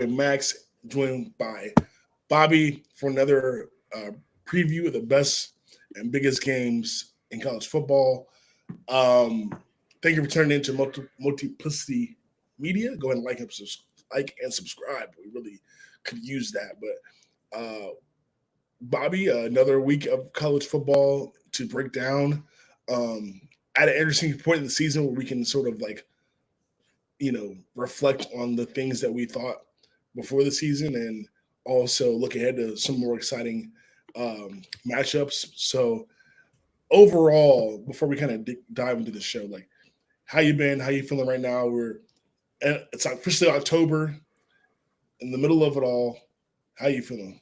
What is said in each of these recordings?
Max, joined by Bobby for another preview of the best and biggest games in college football. Um, Thank you for turning into Multiplicity Media. Go ahead and like and subscribe. We really could use that. But Bobby, another week of college football to break down. Um, at an interesting point in the season where we can sort of reflect on the things that we thought before the season and also look ahead to some more exciting matchups. So overall, before we kind of dive into the show, like how you been? How you feeling right now? It's officially October, in the middle of it all. How you feeling?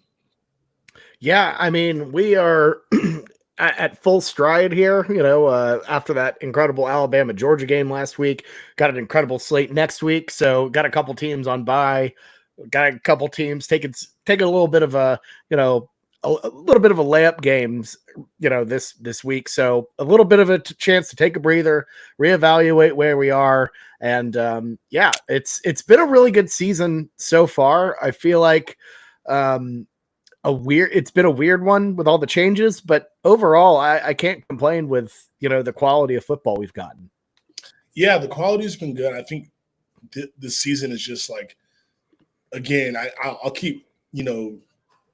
Yeah, I mean, we are at full stride here. After that incredible Alabama Georgia game last week, got an incredible slate next week. So got a couple teams on bye, got a couple teams taking a little bit of a little bit of a layup games, this week. So a little bit of a chance to take a breather, reevaluate where we are, and yeah, it's been a really good season so far. I feel like. It's been a weird one with all the changes, but overall I can't complain with the quality of football we've gotten. Yeah, the quality's been good. I think this season is just like, again, I'll keep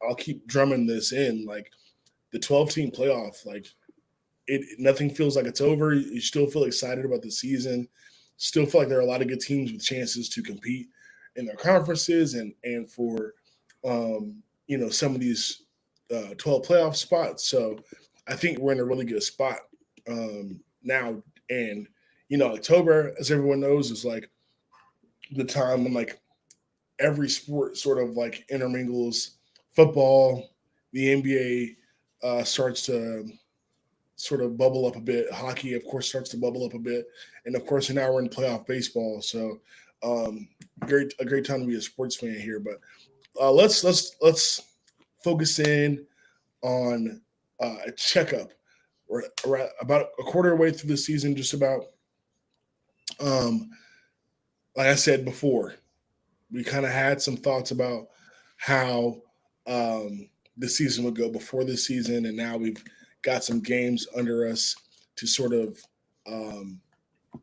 I'll keep drumming this in, like the 12-team playoff, like nothing feels like it's over. You still feel excited about the season. Still feel like there are a lot of good teams with chances to compete in their conferences and for some of these 12 playoff spots. So I think we're in a really good spot now. And October, as everyone knows, is like the time when like every sport sort of like intermingles. Football, the NBA starts to sort of bubble up a bit. Hockey, of course, starts to bubble up a bit, and of course, now we're in playoff baseball. So, um, a great time to be a sports fan here. But let's focus in on a checkup. We're about a quarter way through the season, just about. Um, like I said before, we kind of had some thoughts about how the season would go before this season, and now we've got some games under us to sort of um,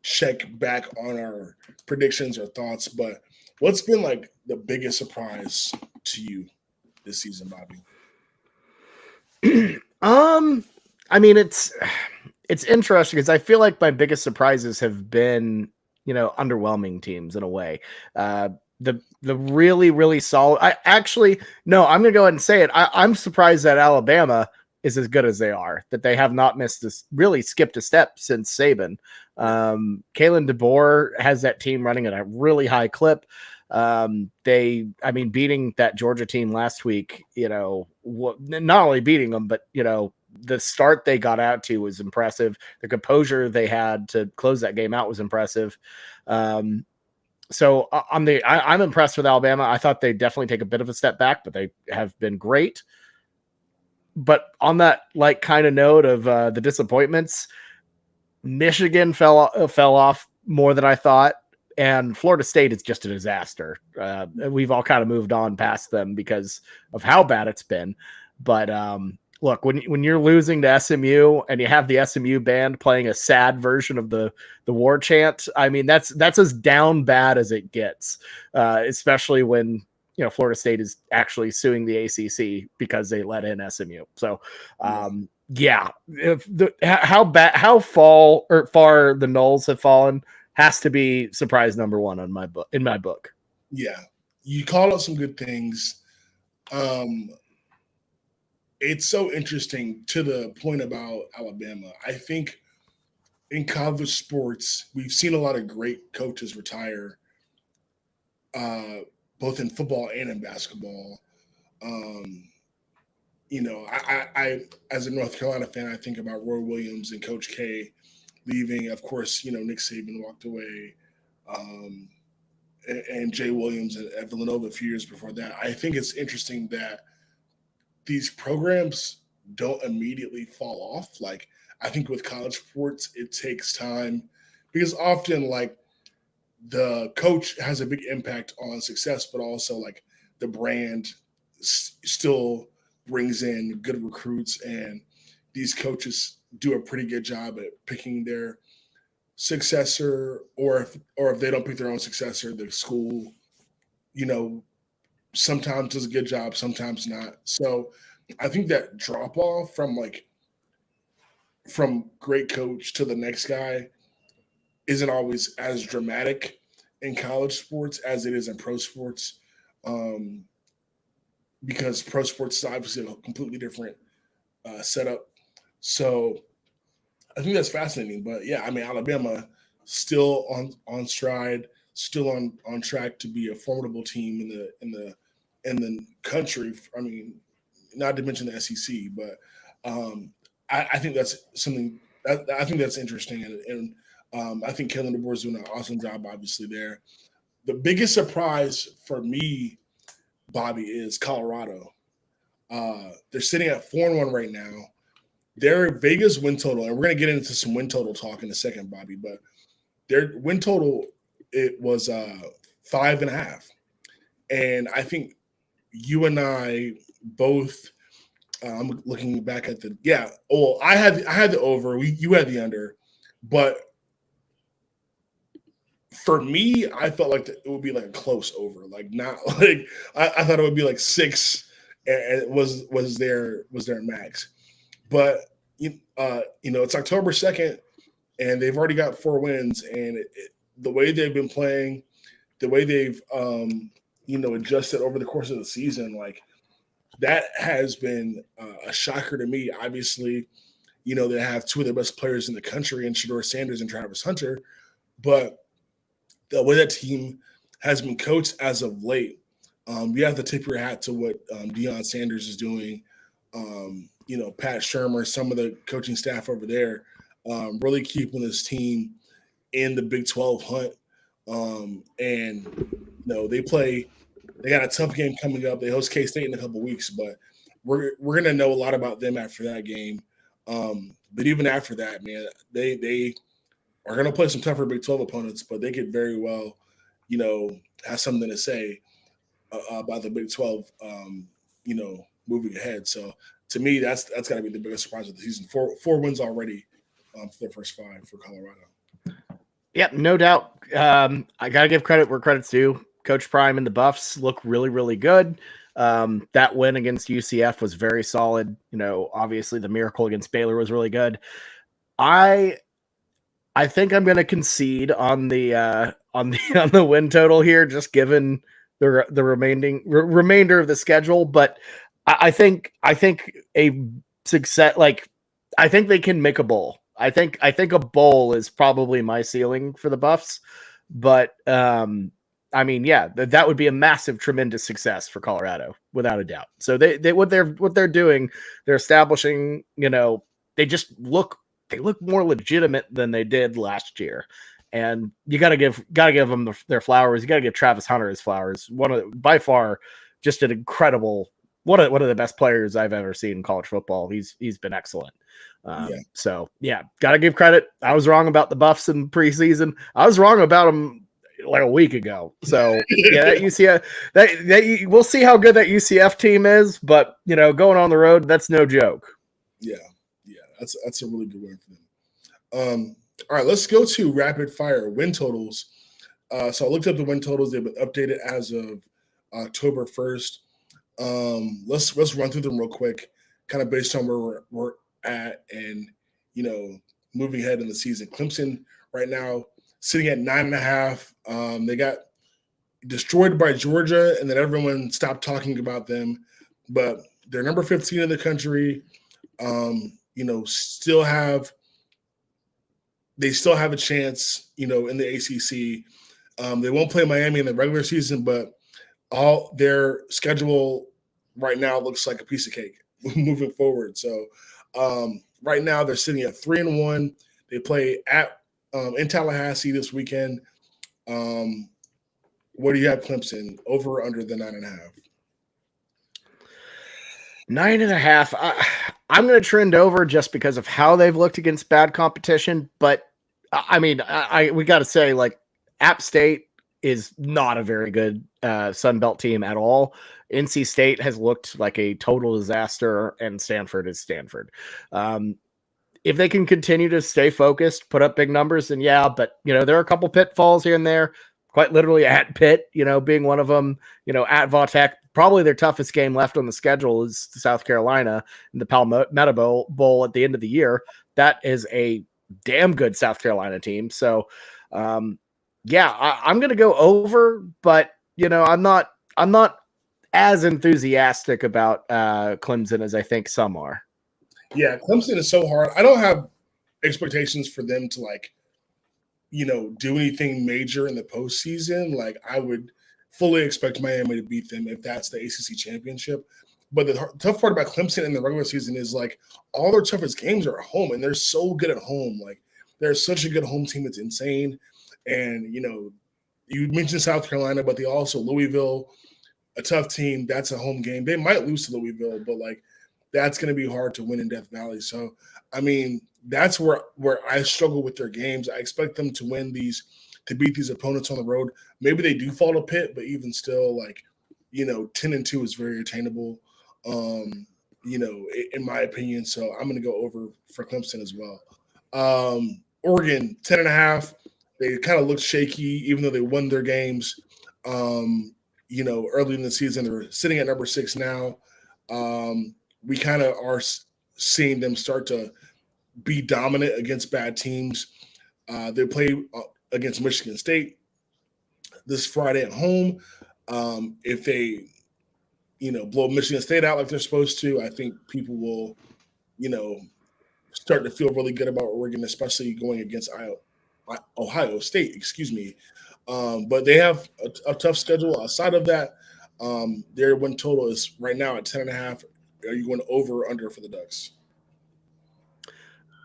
check back on our predictions or thoughts. But what's been like the biggest surprise to you this season, Bobby? um I mean, it's interesting because I feel like my biggest surprises have been underwhelming teams in a way. The really really solid. I actually no, I'm gonna go ahead and say it. I'm surprised that Alabama is as good as they are. That they have not missed this, really skipped a step since Saban. Kalen DeBoer has that team running at a really high clip. I mean, beating that Georgia team last week, not only beating them, but the start they got out to was impressive. The composure they had to close that game out was impressive. So I'm impressed with Alabama. I thought they'd definitely take a bit of a step back, but they have been great. But on that like kind of note of the disappointments, Michigan fell off more than I thought, and Florida State is just a disaster. We've all kind of moved on past them because of how bad it's been. But look, when you're losing to SMU and you have the SMU band playing a sad version of the war chant, I mean that's as down bad as it gets. Especially when Florida State is actually suing the ACC because they let in SMU. So yeah, how far the Noles have fallen has to be surprise number one on in my book. Yeah, you called out some good things. Um, it's so interesting to the point about Alabama. I think in college sports, we've seen a lot of great coaches retire, uh, both in football and in basketball. Um, I, as a North Carolina fan, I think about Roy Williams and Coach K leaving. Of course, Nick Saban walked away, um, and Jay Williams at Villanova a few years before that. I think it's interesting that these programs don't immediately fall off. Like I think with college sports, it takes time because often like the coach has a big impact on success, but also like the brand still brings in good recruits, and these coaches do a pretty good job at picking their successor, or if they don't pick their own successor, the school, you know, sometimes does a good job, sometimes not. So I think that drop off from great coach to the next guy isn't always as dramatic in college sports as it is in pro sports, um, because pro sports is obviously a completely different setup. So I think that's fascinating. But yeah, I mean, Alabama still on stride, still on track to be a formidable team in the country. I mean, not to mention the SEC, but I think that's something I think that's interesting, and I think Kellen DeBoer is doing an awesome job, obviously there. The biggest surprise for me, Bobby, is Colorado. They're sitting at 4-1 right now. Their Vegas win total, and we're going to get into some win total talk in a second, Bobby, but their win total, it was 5.5. And I think you and I both, I'm looking back at I had the over, you had the under, but for me, I felt like it would be like a close over, like not like I thought it would be like 6, and it was their max. But it's October 2nd, and they've already got 4 wins, and the way they've been playing, the way they've adjusted over the course of the season, like that has been a shocker to me. Obviously, they have 2 of the best players in the country in Shedeur Sanders and Travis Hunter, but the way that team has been coached as of late, you have to tip your hat to what Deion Sanders is doing. Pat Shermer, some of the coaching staff over there, really keeping this team in the Big 12 hunt. They got a tough game coming up. They host K-State in a couple weeks, but we're going to know a lot about them after that game. But even after that, man, they are going to play some tougher Big 12 opponents, but they could very well, have something to say about the Big 12, moving ahead. So to me, that's got to be the biggest surprise of the season. Four wins already for their first 5 for Colorado. Yeah, no doubt. I got to give credit where credit's due. Coach Prime and the Buffs look really, really good. That win against UCF was very solid. Obviously the miracle against Baylor was really good. I think I'm going to concede on the win total here, just given the remainder of the schedule. But I think a success, I think they can make a bowl. I think a bowl is probably my ceiling for the Buffs, but I mean, yeah, that would be a massive, tremendous success for Colorado, without a doubt. So they what they're doing, they're establishing, they look more legitimate than they did last year. And you got to give them their flowers. You got to give Travis Hunter his flowers. By far, just an incredible, one of the best players I've ever seen in college football. He's been excellent. So yeah, got to give credit. I was wrong about the Buffs in preseason. I was wrong about them like a week ago. So yeah, that UCF, that we'll see how good that UCF team is. But going on the road, that's no joke. Yeah, that's a really good win for them. All right, let's go to rapid fire win totals. So I looked up the win totals. They've been updated as of October 1st. Let's run through them real quick, kind of based on where we're at and moving ahead in the season. Clemson right now sitting at 9.5. They got destroyed by Georgia, and then everyone stopped talking about them. But they're number 15 in the country. They still have a chance, in the ACC. They won't play Miami in the regular season, but all their schedule right now looks like a piece of cake moving forward. So right now they're sitting at 3-1. They play in Tallahassee this weekend. What do you have, Clemson? Over or under the 9.5? 9.5. I'm going to trend over just because of how they've looked against bad competition. But I mean, we got to say, App State is not a very good Sun Belt team at all. NC State has looked like a total disaster, and Stanford is Stanford. If they can continue to stay focused, put up big numbers, then yeah, but there are a couple pitfalls here and there, quite literally at Pitt, being one of them, at Vautech. Probably their toughest game left on the schedule is South Carolina in the Palmetto Bowl at the end of the year. That is a damn good South Carolina team. So, yeah, I'm going to go over, but I'm not as enthusiastic about Clemson as I think some are. Yeah, Clemson is so hard. I don't have expectations for them to do anything major in the postseason. Like, I would fully expect Miami to beat them if that's the ACC championship. But the tough part about Clemson in the regular season is all their toughest games are at home, and they're so good at home. Like, they're such a good home team. It's insane. And, you mentioned South Carolina, but they also Louisville, a tough team. That's a home game. They might lose to Louisville, but that's going to be hard to win in Death Valley. So, I mean, that's where I struggle with their games. I expect them to beat these opponents on the road. Maybe they do fall to Pitt, but even still, 10-2 is very attainable, in my opinion. So I'm going to go over for Clemson as well. Oregon, 10.5. They kind of looked shaky, even though they won their games, early in the season. They're sitting at number 6 now. We kind of are seeing them start to be dominant against bad teams. They play against Michigan State this Friday at home. If they, blow Michigan State out like they're supposed to, I think people will, start to feel really good about Oregon, especially going against Ohio State, excuse me. But they have a tough schedule outside of that. Their win total is right now at 10.5. Are you going over or under for the Ducks?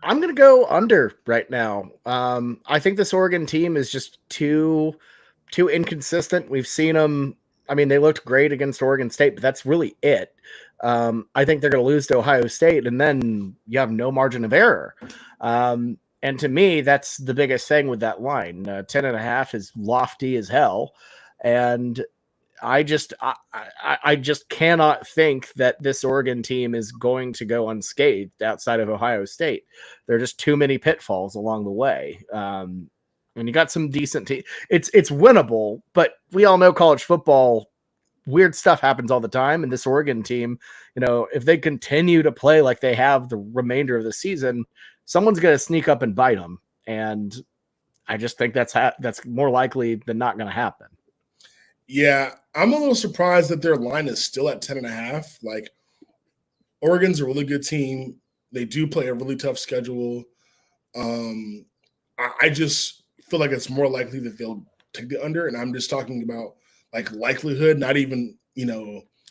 I'm going to go under right now. I think this Oregon team is just too inconsistent. We've seen them. I mean, they looked great against Oregon State, but that's really it. I think they're going to lose to Ohio State, and then you have no margin of error. And to me, that's the biggest thing with that line. 10.5 is lofty as hell. And I just cannot think that this Oregon team is going to go unscathed outside of Ohio State. There are just too many pitfalls along the way. And you got some decent team. It's winnable, but we all know college football, weird stuff happens all the time. And this Oregon team, if they continue to play like they have the remainder of the season, someone's going to sneak up and bite them. And I just think that's more likely than not going to happen. Yeah, I'm a little surprised that their line is still at 10.5. Oregon's a really good team. They do play a really tough schedule. I just feel like it's more likely that they'll take the under, and I'm just talking about likelihood, not even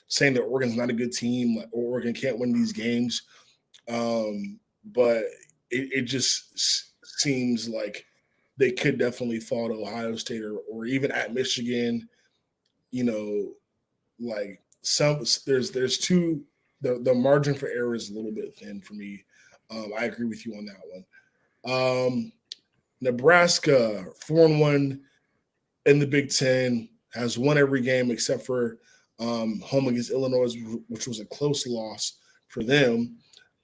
saying that Oregon's not a good team or Oregon can't win these games. But it just seems like they could definitely fall to Ohio State or even at Michigan. There's two. The margin for error is a little bit thin for me. I agree with you on that one. Nebraska 4-1 in the Big Ten, has won every game except for home against Illinois, which was a close loss for them.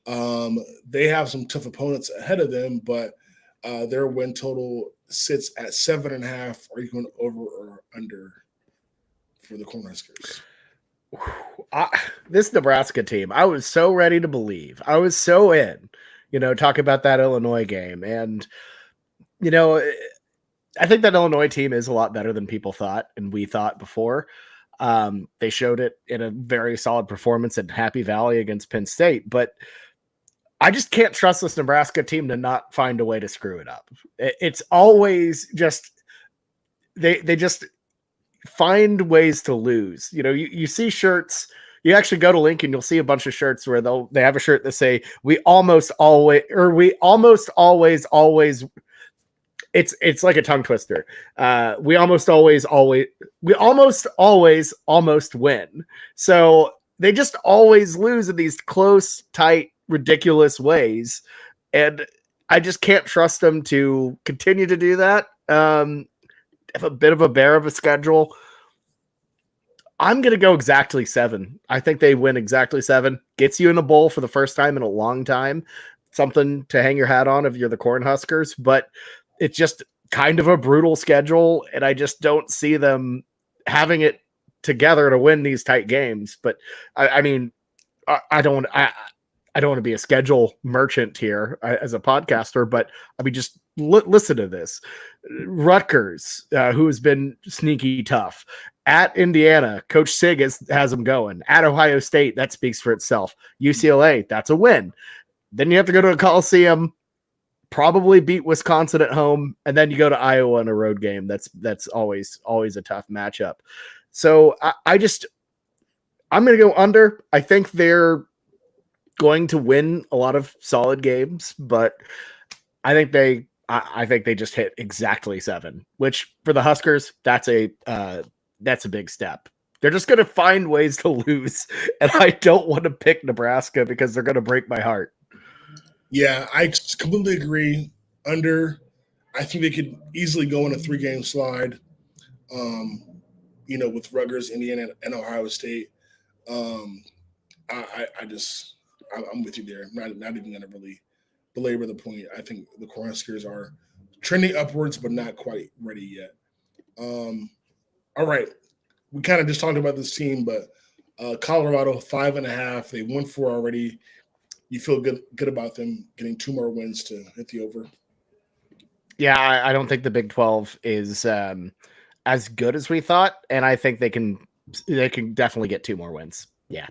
They have some tough opponents ahead of them, but their win total sits at 7.5. Are you going over or under for the Cornhuskers? This Nebraska team, I was so ready to believe. I was so in, talk about that Illinois game. And, I think that Illinois team is a lot better than people thought and we thought before. They showed it in a very solid performance at Happy Valley against Penn State, but I just can't trust this Nebraska team to not find a way to screw it up. It's always just, they just find ways to lose. You see shirts, you actually go to Lincoln, you'll see a bunch of shirts where they have a shirt that say, we almost always it's like a tongue twister. We almost always win. So they just always lose in these close, tight, ridiculous ways. And I just can't trust them to continue to do that. have a bit of a bear of a schedule. I'm going to go exactly 7. I think they win exactly 7. Gets you in a bowl for the first time in a long time. Something to hang your hat on if you're the Cornhuskers, but it's just kind of a brutal schedule, and I just don't see them having it together to win these tight games. But I mean, I don't want to be a schedule merchant here as a podcaster, but I mean, just listen to this. Rutgers, who has been sneaky tough. At Indiana, Coach Sig has them going. At Ohio State, that speaks for itself. UCLA, that's a win. Then you have to go to a Coliseum, probably beat Wisconsin at home, and then you go to Iowa in a road game. That's always a tough matchup. So I'm going to go under. I think they're going to win a lot of solid games, but I think they just hit exactly 7, which for the Huskers, that's a big step. They're just going to find ways to lose, and I don't want to pick Nebraska because they're going to break my heart. Yeah, I completely agree. Under, I think they could easily go on a 3-game slide. With Rutgers, Indiana, and Ohio State. I'm with you there. I'm not even going to really belabor the point. I think the Cornhuskers are trending upwards, but not quite ready yet. All right. We kind of just talked about this team, but Colorado 5.5. They won 4 already. You feel good about them getting 2 more wins to hit the over? Yeah, I don't think the Big 12 is as good as we thought, and I think they can definitely get 2 more wins. Yeah,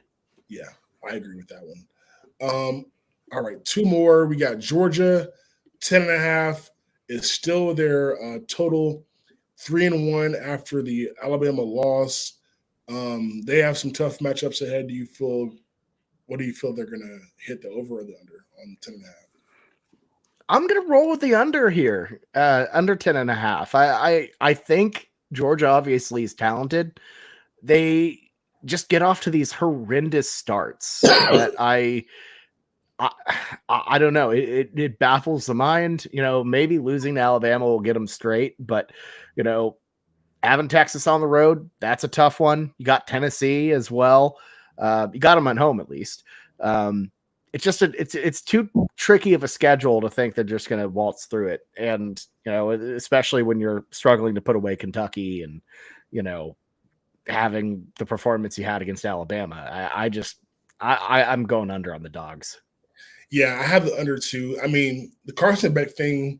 I agree with that one. All right, 2 more. We got Georgia 10.5 is still their total 3-1 after the Alabama loss. They have some tough matchups ahead. What do you feel they're going to hit, the over or the under on 10.5? I'm going to roll with the under here, under 10.5. I think Georgia obviously is talented. They just get off to these horrendous starts that I don't know. It baffles the mind. Maybe losing to Alabama will get them straight, but having Texas on the road, that's a tough one. You got Tennessee as well. You got them at home at least. It's just it's too tricky of a schedule to think they're just going to waltz through it, and especially when you're struggling to put away Kentucky and having the performance you had against Alabama. I'm going under on the Dogs. Yeah, I have the under too. I mean, the Carson Beck thing,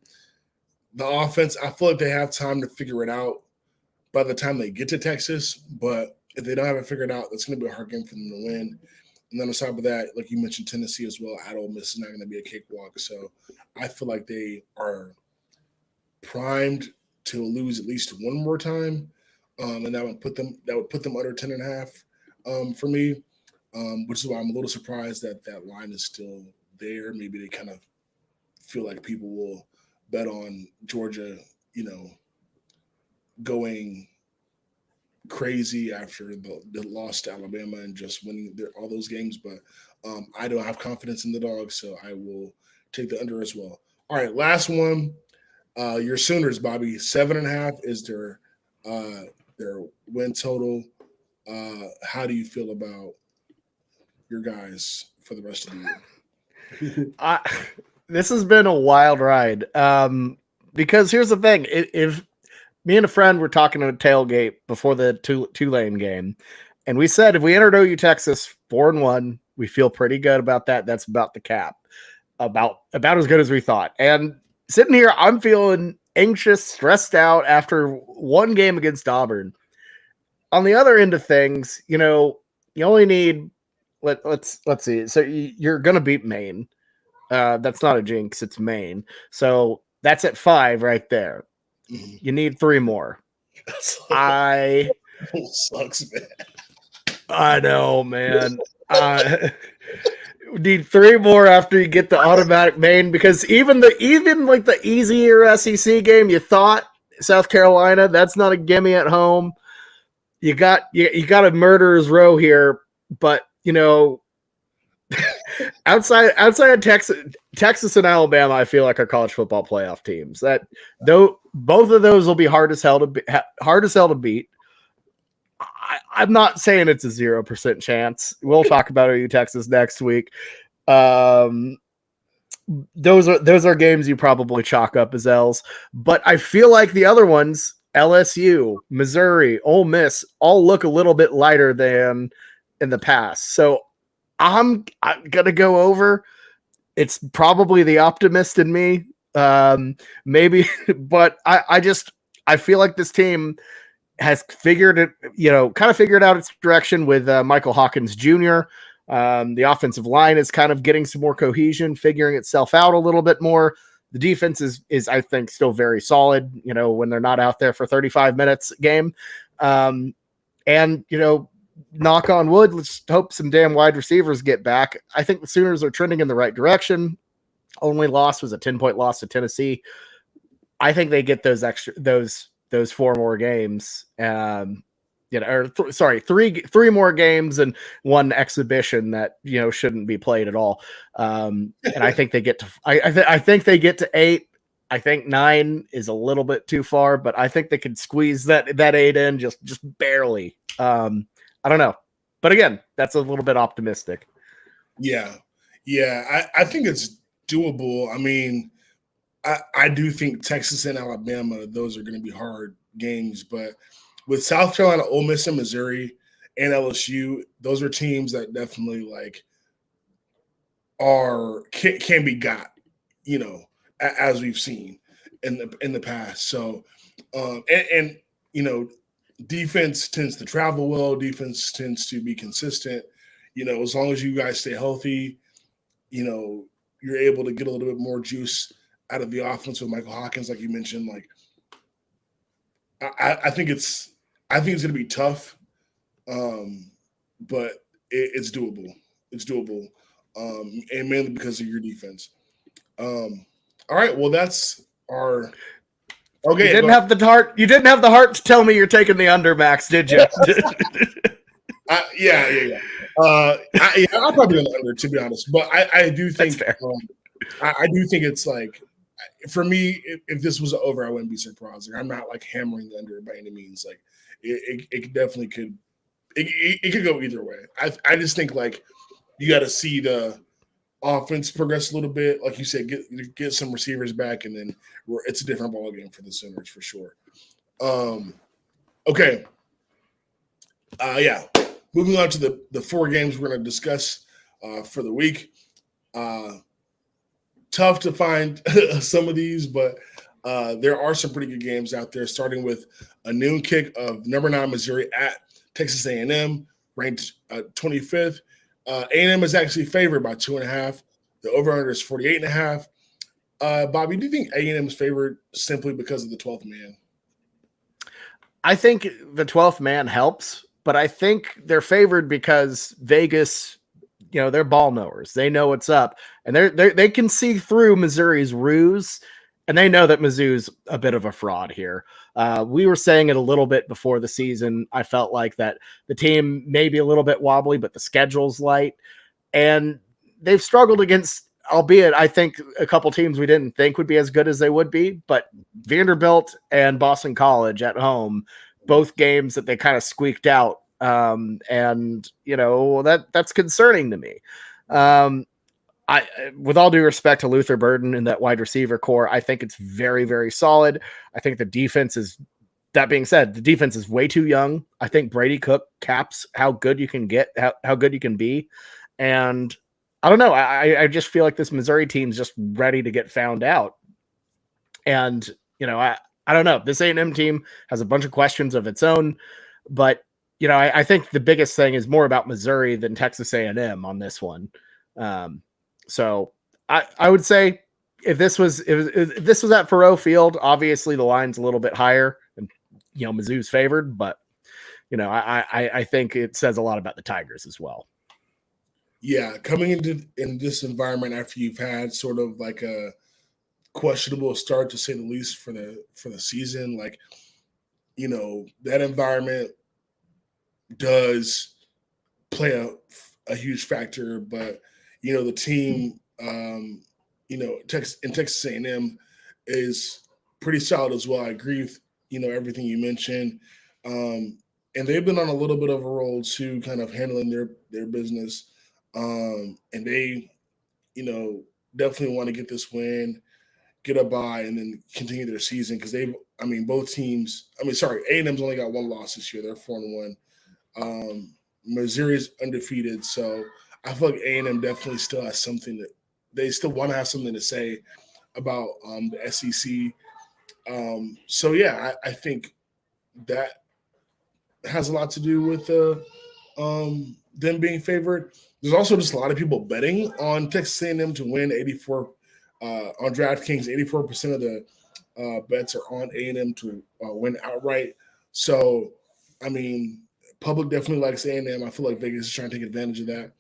the offense, I feel like they have time to figure it out by the time they get to Texas. But if they don't have it figured out, that's going to be a hard game for them to win. And then on top of that, like you mentioned, Tennessee as well, at Ole Miss is not going to be a cakewalk. So I feel like they are primed to lose at least 1 more time. And that would put them under 10.5 for me, which is why I'm a little surprised that line is still there. Maybe they kind of feel like people will bet on Georgia, going crazy after the loss to Alabama and just winning all those games. But I don't have confidence in the Dogs, so I will take the under as well. All right, last one. Your Sooners, Bobby, 7.5 is their win total. How do you feel about your guys for the rest of the year? This has been a wild ride. Because here's the thing: if me and a friend were talking at a tailgate before the Tulane game, and we said if we entered OU Texas 4-1, we feel pretty good about that. That's about the cap, about as good as we thought. And sitting here, I'm feeling anxious, stressed out after one game against Auburn. On the other end of things, you only need let's see. So you're gonna beat Maine. That's not a jinx. It's Maine. So that's at 5 right there. Mm-hmm. You need 3 more. Sucks, man. I know, man. Need 3 more after you get the automatic Maine, because even like the easier SEC game, you thought South Carolina, that's not a gimme at home. You got a murderer's row here, but outside of Texas and Alabama, I feel like are college football playoff teams. That though both of those will be hard as hell to beat. I'm not saying it's a 0% chance. We'll talk about OU Texas next week. Those are games you probably chalk up as L's, but I feel like the other ones, LSU, Missouri, Ole Miss, all look a little bit lighter than in the past. So I'm gonna go over. It's probably the optimist in me, maybe, but I feel like this team has figured it, kind of figured out its direction with Michael Hawkins Jr. The offensive line is kind of getting some more cohesion, figuring itself out a little bit more. The defense is I think still very solid, when they're not out there for 35 minutes a game. And knock on wood, let's hope some damn wide receivers get back. I think the Sooners are trending in the right direction. Only loss was a 10-point loss to Tennessee. I think they get those 4 more games. Three more games and one exhibition that shouldn't be played at all. And I think they get to I think they get to 8. I think 9 is a little bit too far, but I think they could squeeze that 8 in just barely. I don't know, but again, that's a little bit optimistic. Yeah. I think it's doable. I mean, I do think Texas and Alabama, those are going to be hard games, but with South Carolina, Ole Miss, and Missouri, and LSU, those are teams that definitely can be got, as we've seen in the past. So, defense tends to travel well. Defense tends to be consistent. As long as you guys stay healthy, you're able to get a little bit more juice out of the offense with Michael Hawkins, like you mentioned. I think it's going to be tough, but it's doable. It's doable, and mainly because of your defense. All right, well, that's our. Okay, you didn't have the heart. You didn't have the heart to tell me you're taking the under, Max, did you? Yeah. I'll probably go under, to be honest. But I do think I do think it's for me, if this was over, I wouldn't be surprised. I'm not hammering the under by any means. It definitely could. It could go either way. I just think you got to see the offense progress a little bit, like you said, get some receivers back, and then it's a different ball game for the Sooners for sure. Okay. Moving on to the 4 games we're going to discuss for the week. Tough to find some of these, but there are some pretty good games out there, starting with a noon kick of number 9 Missouri at Texas A&M, ranked 25th. A&M is actually favored by 2.5. The over-under is 48.5. Bobby, do you think A&M is favored simply because of the 12th man? I think the 12th man helps, but I think they're favored because Vegas, they're ball knowers. They know what's up, and they can see through Missouri's ruse, and they know that Mizzou's a bit of a fraud here. We were saying it a little bit before the season. I felt like that the team may be a little bit wobbly, but the schedule's light, and they've struggled against, albeit I think a couple teams we didn't think would be as good as they would be, but Vanderbilt and Boston College at home, both games that they kind of squeaked out. And that's concerning to me. With all due respect to Luther Burden and that wide receiver core, I think it's very, very solid. I think the defense is, that being said, the defense is way too young. I think Brady Cook caps how good you can get, how good you can be. And I don't know. I just feel like this Missouri team's just ready to get found out. And, I don't know. This A&M team has a bunch of questions of its own, but I think the biggest thing is more about Missouri than Texas A&M on this one. So I would say if this was at Faurot Field, obviously the line's a little bit higher and Mizzou's favored, but I think it says a lot about the Tigers as well. Yeah, coming in this environment after you've had sort of a questionable start, to say the least, for the season, that environment does play a huge factor. But the team, Texas A&M is pretty solid as well. I agree with, everything you mentioned. And they've been on a little bit of a roll too, kind of handling their business. And they, definitely want to get this win, get a bye, and then continue their season because both teams. A&M's only got one loss this year. They're 4-1. Missouri's undefeated, so I feel like A&M definitely still has something that they still want to have something to say about the SEC. So yeah, I think that has a lot to do with them being favored. There's also just a lot of people betting on Texas A&M to win. 84 on DraftKings, 84% of the bets are on A&M to win outright. So, public definitely likes A&M. I feel like Vegas is trying to take advantage of that.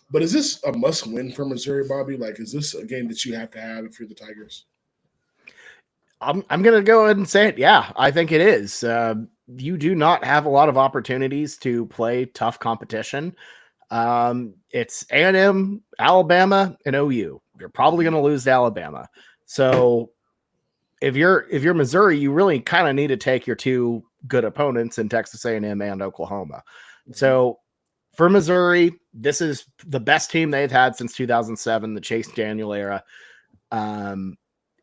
But is this a must-win for Missouri, Bobby? Like, is this a game that you have to have if you're the Tigers? I'm going to go ahead and say it. Yeah, I think it is. You do not have a lot of opportunities to play tough competition. It's A&M, Alabama, and OU. You're probably going to lose to Alabama. So if you're Missouri, you really kind of need to take your two good opponents in Texas A&M and Oklahoma. So for Missouri, this is the best team they've had since 2007, the Chase Daniel era.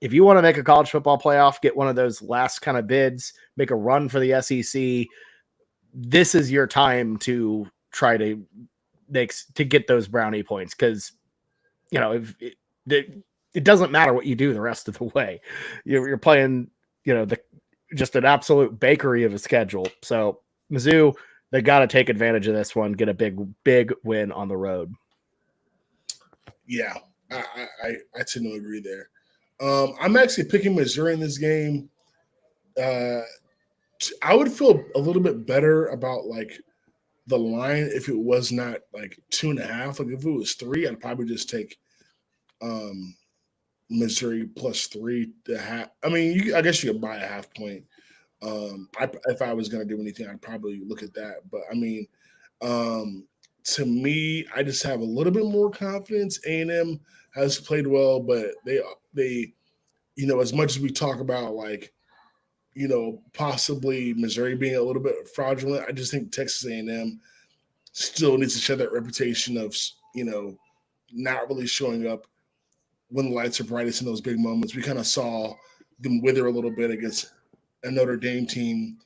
If you want to make a college football playoff, get one of those last kind of bids, make a run for the SEC, this is your time to try to get those brownie points. Cause it doesn't matter what you do the rest of the way. You're playing, just an absolute bakery of a schedule. So Mizzou, they got to take advantage of this one, get a big win on the road. Yeah, I tend to agree there. I'm actually picking Missouri in this game. I would feel a little bit better about like the line if it was not like 2.5. Like if it was 3, I'd probably just take Missouri plus 3 to half. I guess you could buy a half point. If I was going to do anything, I'd probably look at that. But to me, I just have a little bit more confidence. A&M has played well, but they, as much as we talk about like, possibly Missouri being a little bit fraudulent, I just think Texas A&M still needs to share that reputation of, not really showing up when the lights are brightest in those big moments. We kind of saw them wither a little bit against a Notre Dame team,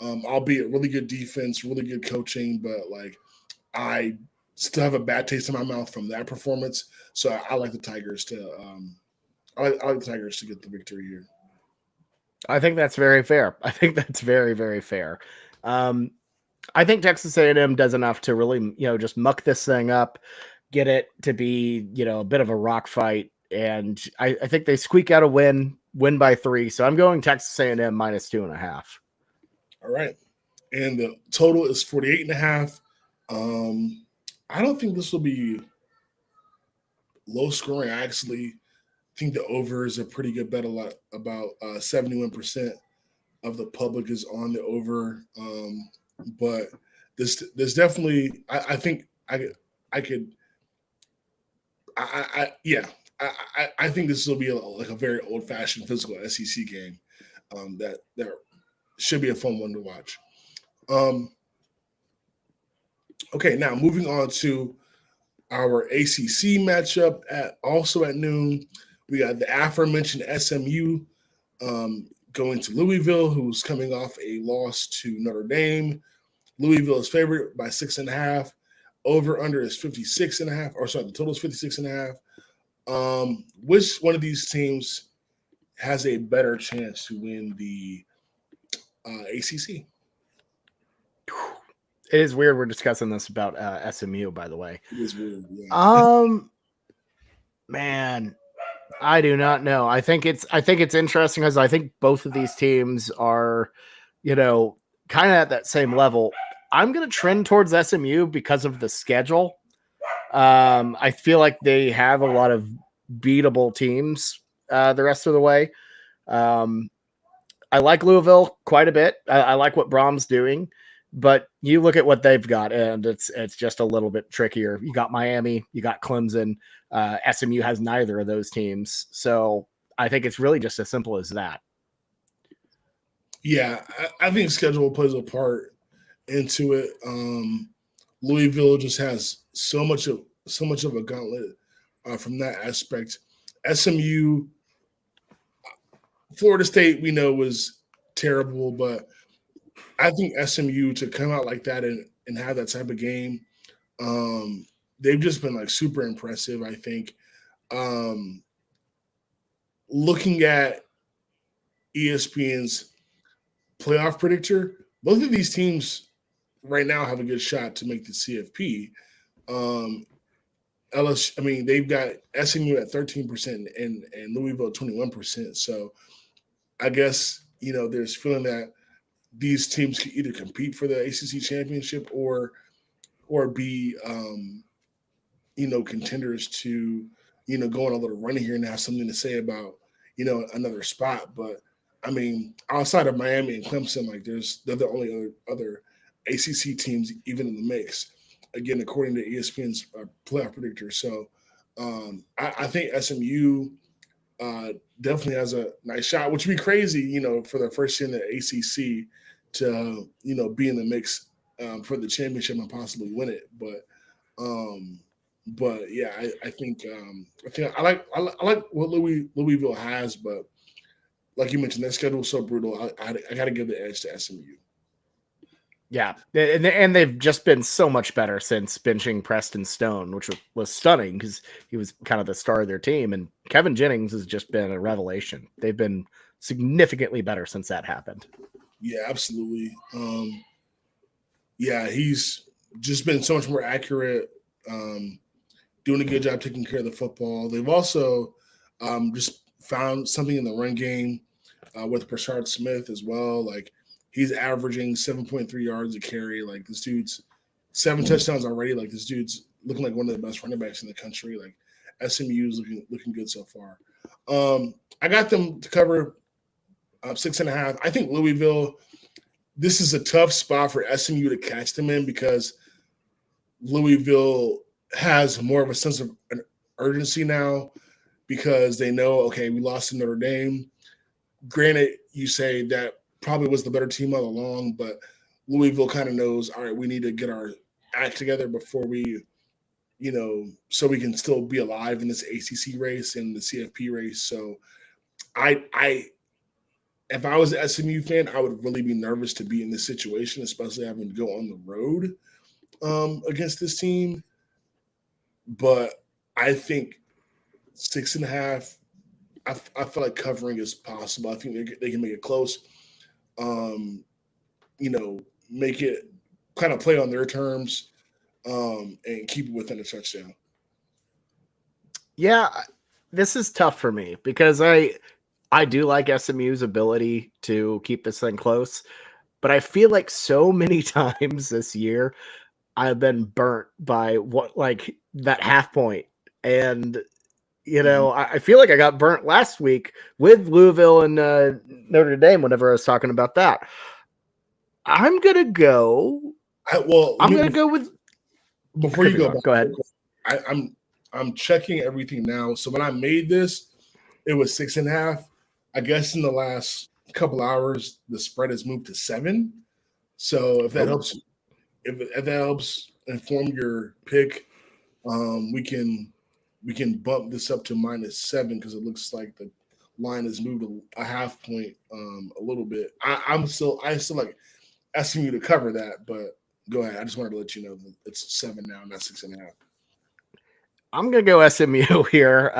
albeit really good defense, really good coaching, but like I still have a bad taste in my mouth from that performance. So I like the Tigers to I like the Tigers to get the victory here. I think that's very fair. I think that's very, very fair. I think Texas A&M does enough to really, just muck this thing up, get it to be, a bit of a rock fight. And I think they squeak out a win by 3. So I'm going Texas A&M minus 2.5. All right. And the total is 48.5. I don't think this will be low scoring. I actually think the over is a pretty good bet. About 71% of the public is on the over. But there's definitely, I think I think this will be like a very old fashioned physical SEC game. That should be a fun one to watch. Okay, now moving on to our ACC matchup also at noon. We got the aforementioned SMU going to Louisville, who's coming off a loss to Notre Dame. Louisville is favored by 6.5. Over under is 56.5. Or sorry, the total is 56.5. Which one of these teams has a better chance to win the ACC? It is weird we're discussing this about SMU, by the way. It is weird. Yeah. Man, I do not know. I think it's interesting because I think both of these teams are, kind of at that same level. I'm going to trend towards SMU because of the schedule. I feel like they have a lot of beatable teams the rest of the way. I like Louisville quite a bit. I like what Brom's doing. But you look at what they've got, and it's just a little bit trickier. You got Miami, you got Clemson. SMU has neither of those teams, so I think it's really just as simple as that. Yeah, I think schedule plays a part into it. Louisville just has so much of a gauntlet from that aspect. SMU, Florida State, we know was terrible, but I think SMU to come out like that and have that type of game, they've just been like super impressive. I think looking at ESPN's playoff predictor, both of these teams right now have a good shot to make the CFP. LSU, I mean, they've got SMU at 13% and Louisville at 21%. So I guess, there's feeling that these teams can either compete for the ACC championship or be, contenders to, go on a little run here and have something to say about, another spot. But I mean, outside of Miami and Clemson, like they're the only other ACC teams even in the mix. Again, according to ESPN's playoff predictor. So I think SMU definitely has a nice shot, which would be crazy, for the first year in the ACC to, be in the mix for the championship and possibly win it. But yeah, I think I like what Louisville has, but like you mentioned, that schedule is so brutal. I got to give the edge to SMU. Yeah, and they've just been so much better since benching Preston Stone, which was stunning because he was kind of the star of their team. And Kevin Jennings has just been a revelation. They've been significantly better since that happened. Yeah, absolutely. Yeah, he's just been so much more accurate, doing a good job taking care of the football. They've also just found something in the run game with Brashard Smith as well. Like, he's averaging 7.3 yards a carry. Like, this dude's 7 touchdowns already. Like, this dude's looking like one of the best running backs in the country. Like, SMU is looking good so far. I got them to cover 6.5. I think Louisville, this is a tough spot for SMU to catch them in because Louisville has more of a sense of an urgency now because they know, okay, we lost to Notre Dame. Granted, you say that probably was the better team all along, but Louisville kind of knows, all right, we need to get our act together before we, so we can still be alive in this ACC race and the CFP race. So if I was an SMU fan, I would really be nervous to be in this situation, especially having to go on the road against this team. But I think 6.5, I feel like covering is possible. I think they can make it close. Make it kind of play on their terms and keep it within a touchdown. Yeah, this is tough for me because I do like SMU's ability to keep this thing close, but I feel like so many times this year I've been burnt by that half point. And, I feel like I got burnt last week with Louisville and Notre Dame whenever I was talking about that. I'm going to go. With. Before you go ahead. I'm checking everything now. So when I made this, it was 6.5. I guess in the last couple hours, the spread has moved to 7. So if that helps, if that helps inform your pick, we can bump this up to -7 because it looks like the line has moved a half point a little bit. I still like SMU to cover that, but go ahead. I just wanted to let you know that it's 7 now, not 6.5. I'm gonna go SMU here.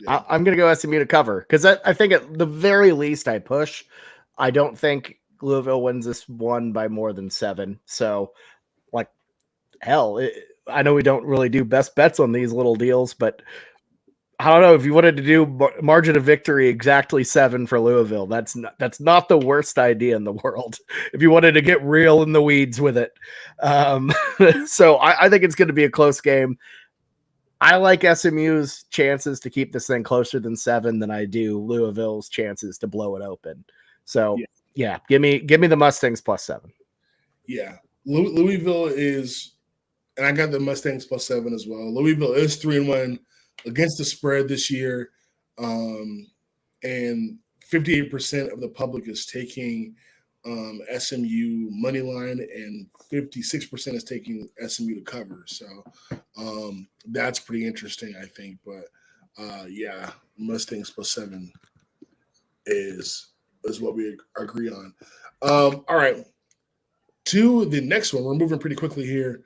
I'm going to go SMU to cover because I think at the very least I push. I don't think Louisville wins this one by more than 7. So, I know we don't really do best bets on these little deals, but I don't know if you wanted to do margin of victory exactly 7 for Louisville. That's not the worst idea in the world if you wanted to get real in the weeds with it. So I think it's going to be a close game. I like SMU's chances to keep this thing closer than 7 than I do Louisville's chances to blow it open. So yeah give me the Mustangs +7. Yeah, Louisville is, and I got the Mustangs +7 as well. Louisville is 3-1 against the spread this year, and 58% of the public is taking SMU money line, and 56% is taking SMU to cover. So that's pretty interesting, I think. But yeah, Mustangs +7 is what we agree on. All right, to the next one. We're moving pretty quickly here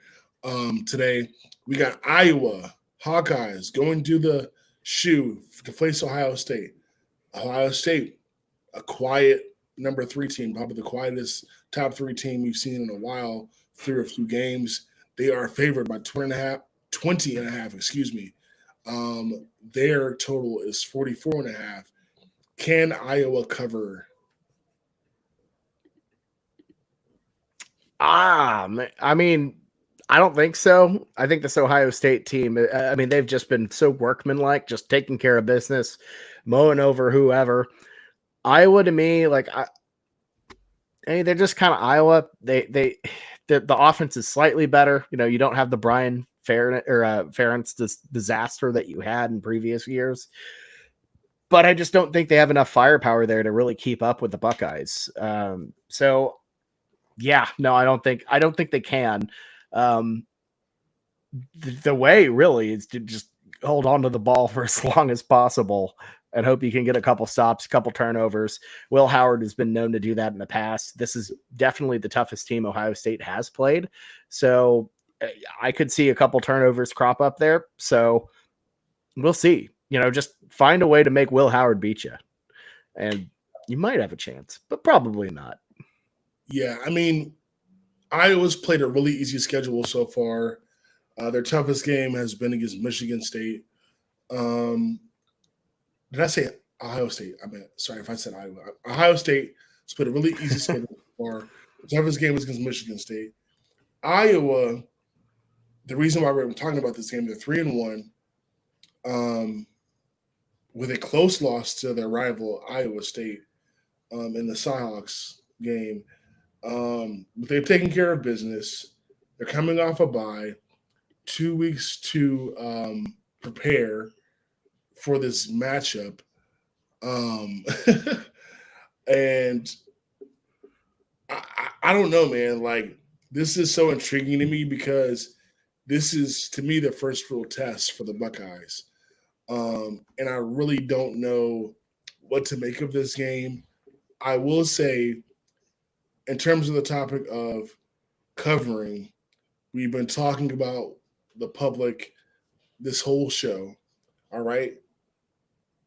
today. We got Iowa Hawkeyes going to the shoe to face Ohio State. Ohio State, a quiet number 3 team, probably the quietest top 3 team we've seen in a while through a few games. They are favored by 20 and a half, excuse me. Their total is 44 and a half. Can Iowa cover? I mean, I don't think so. I think this Ohio State team, I mean, they've just been so workmanlike, just taking care of business, mowing over whoever. Iowa, to me, like, they're just kind of Iowa. The offense is slightly better. You know, you don't have the Brian Ferentz disaster that you had in previous years. But I just don't think they have enough firepower there to really keep up with the Buckeyes. So yeah, no, I don't think they can. The way really is to just hold on to the ball for as long as possible and hope you can get a couple stops, a couple turnovers. Will Howard has been known to do that in the past. This is definitely the toughest team Ohio State has played. So I could see a couple turnovers crop up there. So we'll see. You know, just find a way to make Will Howard beat you. And you might have a chance, but probably not. Yeah, I mean, Iowa's played a really easy schedule so far. Their toughest game has been against Michigan State. Did I say Ohio State? I mean, sorry if I said Iowa. Ohio State has played a really easy schedule so far. The toughest game was against Michigan State. Iowa, the reason why we're talking about this game, they're 3-1, with a close loss to their rival Iowa State in the Cyhawks game. But they've taken care of business. They're coming off a bye, 2 weeks to prepare for this matchup. And I don't know, man. Like, this is so intriguing to me because this is, to me, the first real test for the Buckeyes. And I really don't know what to make of this game. I will say, in terms of the topic of covering, we've been talking about the public this whole show. All right.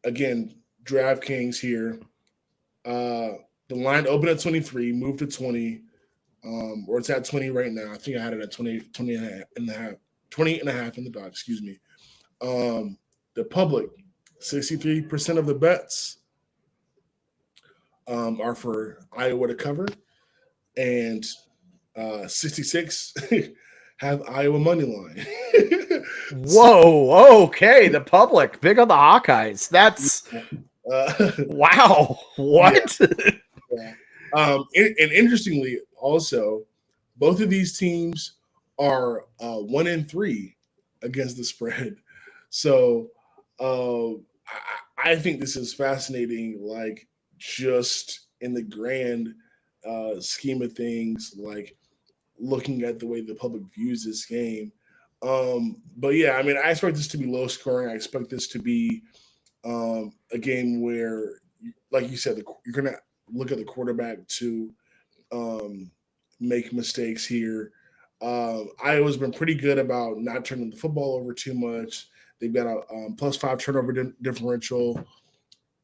Again, DraftKings here. The line opened at 23, moved to 20, or it's at 20 right now. I think I had it at 20 and a half in the dot, excuse me. The public, 63% of the bets are for Iowa to cover, and 66 have Iowa money line. Whoa, okay. The public, big on the Hawkeyes. That's wow. What? Yeah. And interestingly, also, both of these teams are 1-3 against the spread. So I think this is fascinating, like, just in the grand scheme of things, like looking at the way the public views this game. But yeah, I mean, I expect this to be low scoring. I expect this to be a game where, like you said, you're going to look at the quarterback to make mistakes here. Iowa's been pretty good about not turning the football over too much. They've got a +5 turnover differential.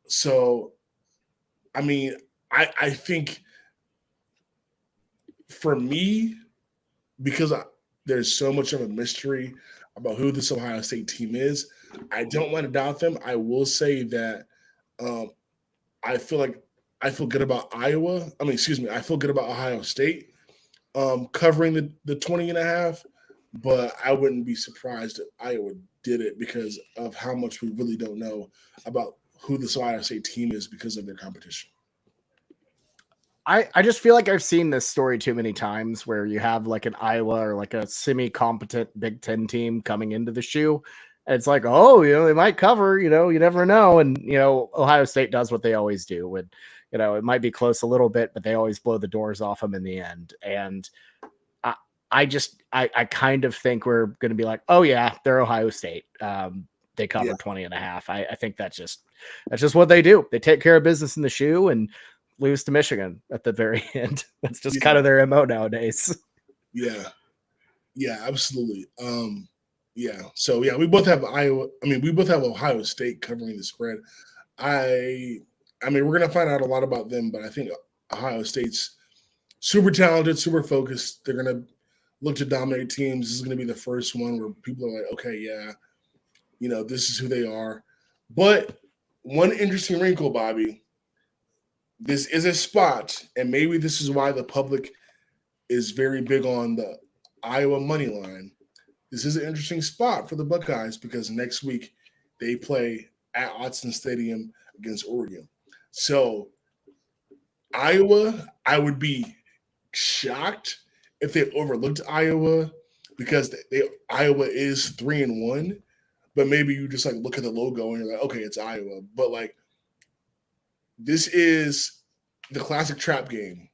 So, I mean, I think for me, because there's so much of a mystery about who this Ohio State team is, I don't want to doubt them. I will say that I feel good about Iowa. I mean, excuse me, I feel good about Ohio State covering the 20 and a half, but I wouldn't be surprised if Iowa did it because of how much we really don't know about who this Ohio State team is because of their competition. I just feel like I've seen this story too many times where you have like an Iowa or like a semi-competent Big Ten team coming into the shoe. And it's like, oh, they might cover, you never know. And, Ohio State does what they always do. And, it might be close a little bit, but they always blow the doors off them in the end. And I kind of think we're going to be like, oh yeah, they're Ohio State. They cover 20 and a half. I think that's just what they do. They take care of business in the shoe and lose to Michigan at the very end. That's just kind of their MO nowadays. Yeah. Yeah, absolutely. Yeah. So yeah, we both have Iowa. I mean, we both have Ohio State covering the spread. I mean, we're gonna find out a lot about them, but I think Ohio State's super talented, super focused. They're gonna look to dominate teams. This is gonna be the first one where people are like, okay, yeah, this is who they are. But one interesting wrinkle, Bobby, this is a spot, and maybe this is why the public is very big on the Iowa money line. This is an interesting spot for the Buckeyes because next week they play at Autzen Stadium against Oregon. So Iowa, I would be shocked if they overlooked Iowa because Iowa is 3-1. But maybe you just like look at the logo and you're like, okay, it's Iowa. But like, this is the classic trap game,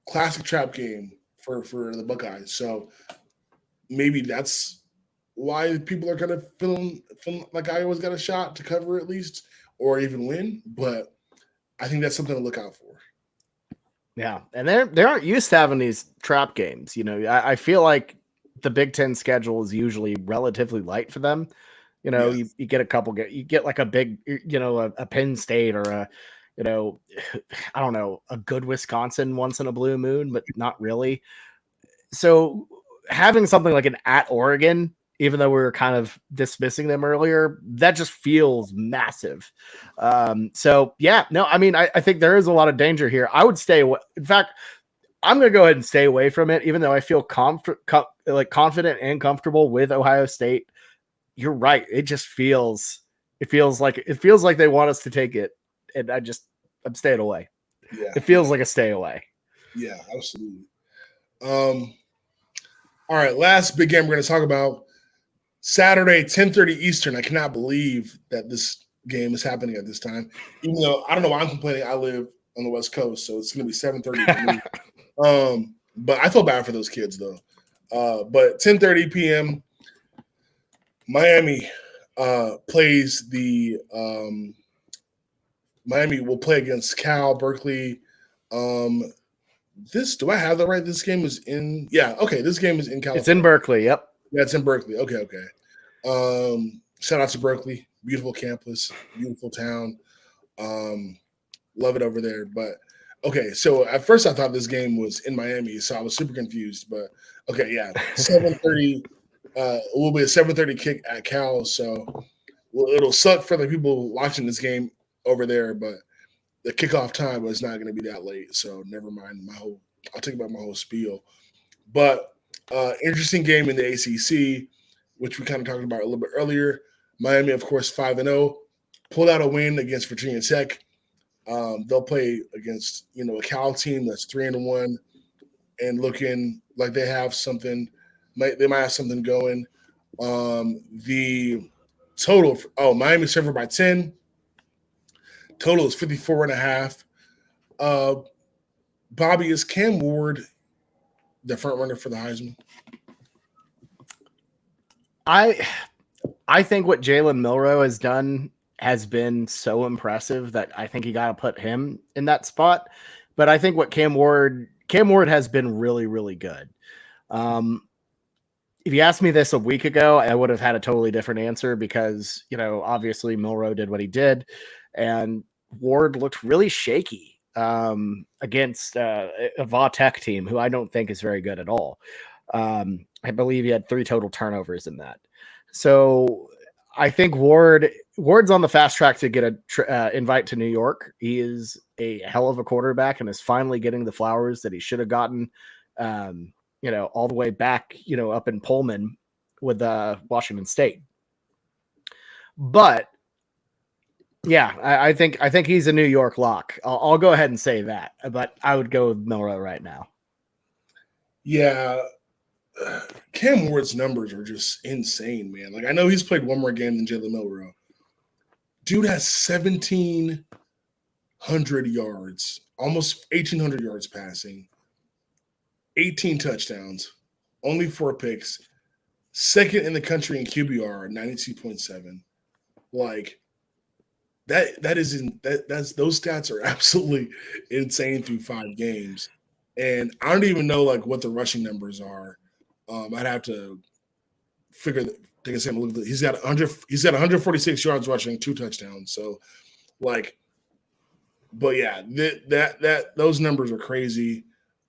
classic trap game for the Buckeyes. So maybe that's why people are kind of feeling like Iowa's got a shot to cover at least or even win. But I think that's something to look out for. Yeah, and they aren't used to having these trap games. I feel like the Big Ten schedule is usually relatively light for them. You get a couple, you get like a big, a Penn State or a, I don't know, a good Wisconsin once in a blue moon, but not really. So having something like an at Oregon, even though we were kind of dismissing them earlier, that just feels massive. So yeah, no, I mean, I think there is a lot of danger here. I would stay away. In fact, I'm going to go ahead and stay away from it, even though I feel confident and comfortable with Ohio State. You're right. It feels like they want us to take it. And I'm staying away. Yeah. It feels like a stay away. Yeah, absolutely. All right. Last big game we're going to talk about Saturday, 10:30 Eastern. I cannot believe that this game is happening at this time, even though I don't know why I'm complaining. I live on the West Coast, so it's going to be 7:30 for me. But I feel bad for those kids though. But 10:30 p.m. Miami plays the Miami will play against Cal Berkeley. Do I have that right? This game is in this game is in California. It's in Berkeley, yep. Yeah, it's in Berkeley. Okay. Shout out to Berkeley. Beautiful campus, beautiful town. Love it over there. But okay, so at first I thought this game was in Miami, so I was super confused. But okay, yeah, 7:30. It will be a 7:30 kick at Cal, so it'll suck for the people watching this game over there. But the kickoff time was not going to be that late, so never mind. I'll take about my whole spiel. But interesting game in the ACC, which we kind of talked about a little bit earlier. Miami, of course, 5-0, pulled out a win against Virginia Tech. They'll play against a Cal team that's 3-1 and looking like they have something. They might have something going. The total, Miami's favored by 10. Total is 54.5. Bobby, is Cam Ward the front runner for the Heisman? I think what Jalen Milroe has done has been so impressive that I think you got to put him in that spot. But I think what Cam Ward has been really, really good. If you asked me this a week ago, I would have had a totally different answer because, obviously Milroe did what he did and Ward looked really shaky against a Va Tech team who I don't think is very good at all. I believe he had 3 total turnovers in that. So I think Ward's on the fast track to get a invite to New York. He is a hell of a quarterback and is finally getting the flowers that he should have gotten, all the way back, up in Pullman with Washington State. But Yeah, I think he's a New York lock. I'll go ahead and say that, but I would go with Milroe right now. Yeah, Cam Ward's numbers are just insane, man. Like I know he's played one more game than Jalen Milroe. Dude has 1,700 yards, almost 1,800 yards passing, 18 touchdowns, only 4 picks, second in the country in QBR, 92.7. Like that's those stats are absolutely insane through 5 games. And I don't even know like what the rushing numbers are. I'd have to figure take a second look at it. He's got 146 yards rushing, 2 touchdowns. So like, but yeah, those numbers are crazy.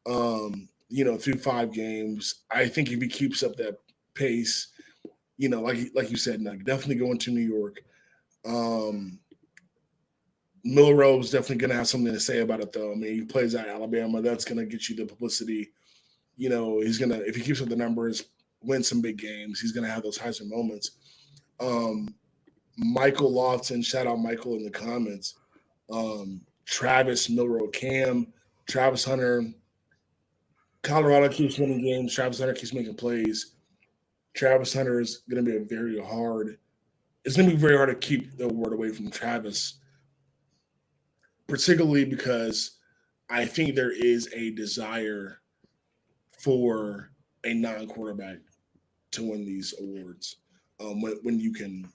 Through 5 games. I think if he keeps up that pace, like you said, like definitely going to New York. Milroe is definitely going to have something to say about it, though. I mean, he plays at Alabama. That's going to get you the publicity. He's going to, if he keeps up the numbers, win some big games. He's going to have those Heisman moments. Michael Lofton, shout out Michael in the comments. Travis, Milroe, Cam, Travis Hunter. Colorado keeps winning games. Travis Hunter keeps making plays. Travis Hunter is going to be it's going to be very hard to keep the award away from Travis, particularly because I think there is a desire for a non-quarterback to win these awards. When you can,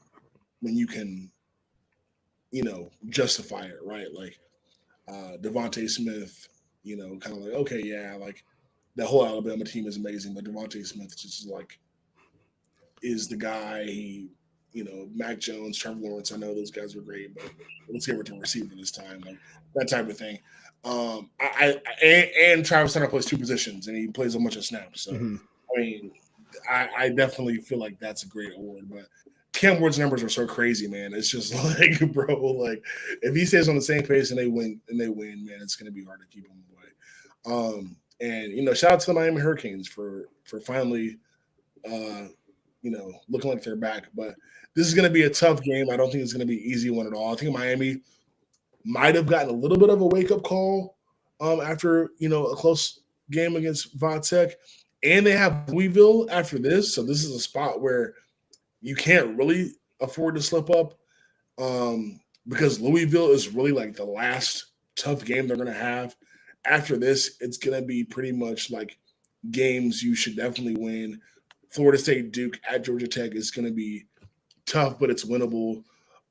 justify it, right? Like Devontae Smith, kind of like, okay, yeah, like the whole Alabama team is amazing, but Devontae Smith is the guy. Mac Jones, Trevor Lawrence. I know those guys are great, but let's get to receiver this time, like that type of thing. And Travis Hunter plays 2 positions, and he plays a bunch of snaps. So, I mean, I definitely feel like that's a great award. But Cam Ward's numbers are so crazy, man. It's just like, bro, like if he stays on the same pace and they win, man, it's going to be hard to keep him away. And shout out to the Miami Hurricanes for finally, looking like they're back. But this is going to be a tough game. I don't think it's going to be an easy one at all. I think Miami might have gotten a little bit of a wake-up call after, a close game against Vodtech. And they have Louisville after this. So this is a spot where you can't really afford to slip up because Louisville is really like the last tough game they're going to have. After this, it's going to be pretty much like games you should definitely win. Florida State, Duke at Georgia Tech is going to be tough, but it's winnable.